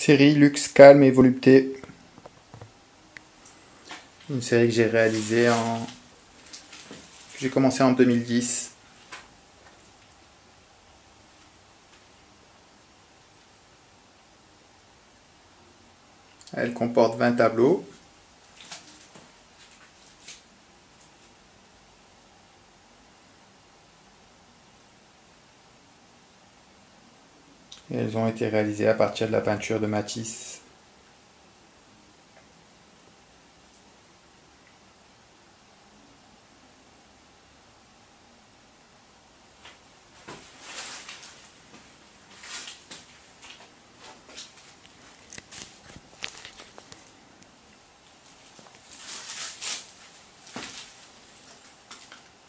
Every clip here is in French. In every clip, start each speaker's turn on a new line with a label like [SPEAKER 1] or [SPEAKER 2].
[SPEAKER 1] Série Luxe, Calme et Volupté. Une série que j'ai réalisée que j'ai commencé en 2010. Elle comporte 20 tableaux. Et elles ont été réalisées à partir de la peinture de Matisse.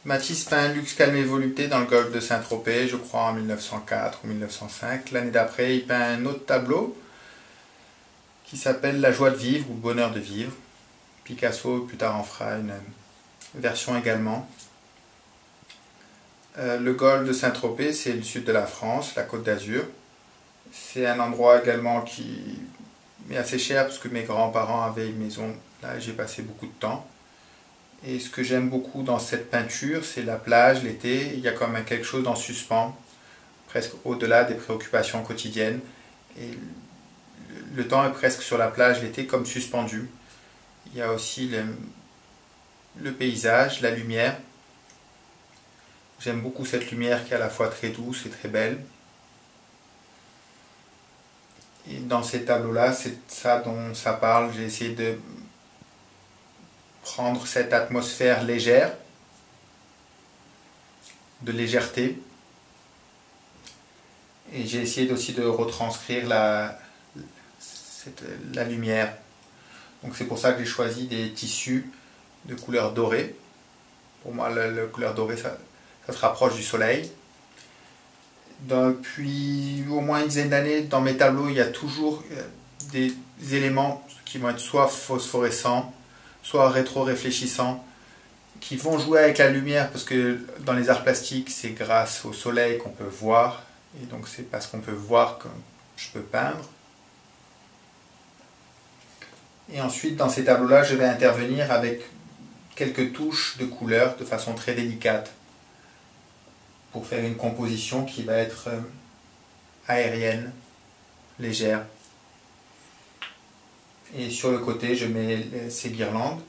[SPEAKER 1] Matisse peint Luxe, Calme et Volupté dans le golfe de Saint-Tropez, je crois en 1904 ou 1905. L'année d'après, il peint un autre tableau qui s'appelle La joie de vivre ou Bonheur de vivre. Picasso, plus tard, en fera une version également. Le golfe de Saint-Tropez, c'est le sud de la France, la Côte d'Azur. C'est un endroit également qui est assez cher parce que mes grands-parents avaient une maison là, j'ai passé beaucoup de temps. Et ce que j'aime beaucoup dans cette peinture, c'est la plage, l'été. Il y a quand même quelque chose en suspens, presque au-delà des préoccupations quotidiennes. Et le temps est presque sur la plage l'été comme suspendu. Il y a aussi le paysage, la lumière. J'aime beaucoup cette lumière qui est à la fois très douce et très belle. Et dans ces tableaux-là, c'est ça dont ça parle. J'ai essayé de prendre cette atmosphère légère, de légèreté. Et j'ai essayé aussi de retranscrire la lumière. Donc c'est pour ça que j'ai choisi des tissus de couleur dorée. Pour moi, la couleur dorée, ça se rapproche du soleil. Depuis au moins une dizaine d'années, dans mes tableaux, il y a toujours des éléments qui vont être soit phosphorescents, soit rétro-réfléchissants, qui vont jouer avec la lumière, parce que dans les arts plastiques, c'est grâce au soleil qu'on peut voir, et donc c'est parce qu'on peut voir que je peux peindre. Et ensuite, dans ces tableaux-là, je vais intervenir avec quelques touches de couleurs de façon très délicate, pour faire une composition qui va être aérienne, légère. Et sur le côté, je mets ces guirlandes,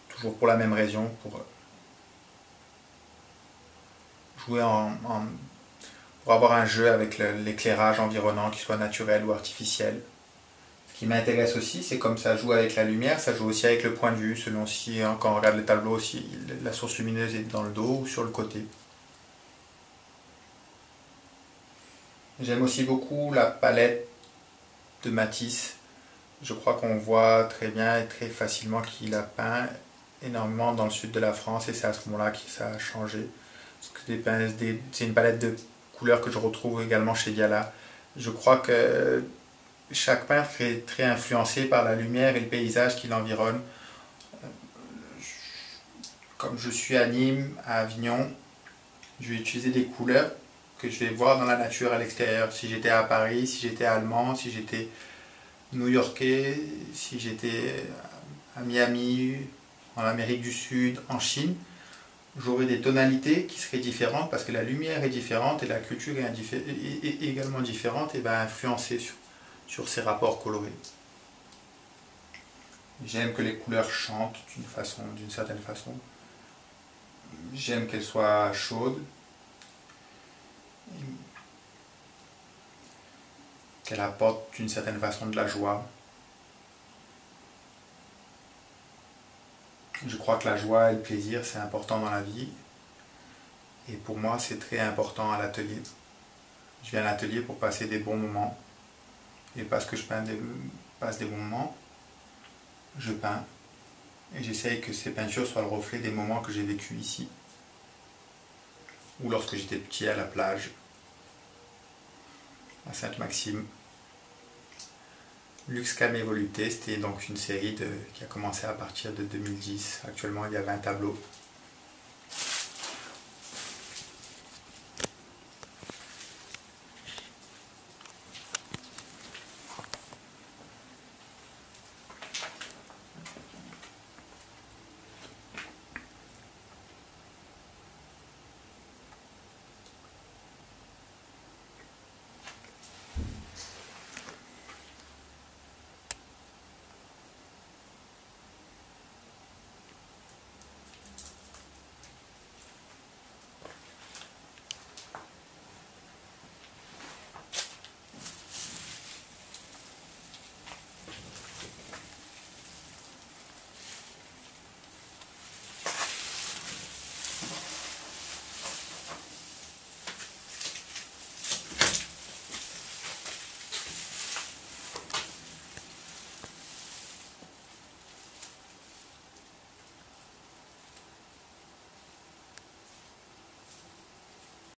[SPEAKER 1] toujours pour la même raison, pour jouer pour avoir un jeu avec l'éclairage environnant, qui soit naturel ou artificiel. Ce qui m'intéresse aussi, c'est comme ça joue avec la lumière, ça joue aussi avec le point de vue, selon si, quand on regarde le tableau, si la source lumineuse est dans le dos ou sur le côté. J'aime aussi beaucoup la palette de Matisse. Je crois qu'on voit très bien et très facilement qu'il a peint énormément dans le sud de la France, et c'est à ce moment-là que ça a changé. C'est une palette de couleurs que je retrouve également chez Viala. Je crois que chaque peintre est très influencé par la lumière et le paysage qui l'environne. Comme je suis à Nîmes, à Avignon, je vais utiliser des couleurs que je vais voir dans la nature à l'extérieur. Si j'étais à Paris, si j'étais allemand, si j'étais new-yorkais, si j'étais à Miami, en Amérique du Sud, en Chine, j'aurais des tonalités qui seraient différentes parce que la lumière est différente et la culture est également différente et va influencer sur ces rapports colorés. J'aime que les couleurs chantent d'une certaine façon. J'aime qu'elles soient chaudes, qu'elles apportent d'une certaine façon de la joie. Je crois que la joie et le plaisir, c'est important dans la vie. Et pour moi, c'est très important à l'atelier. Je viens à l'atelier pour passer des bons moments. Et parce que je passe des bons moments, je peins. Et j'essaye que ces peintures soient le reflet des moments que j'ai vécus ici. Ou lorsque j'étais petit à la plage, à Sainte-Maxime. Luxe, Calme et Volupté, c'était donc une série qui a commencé à partir de 2010. Actuellement, il y a 20 tableaux.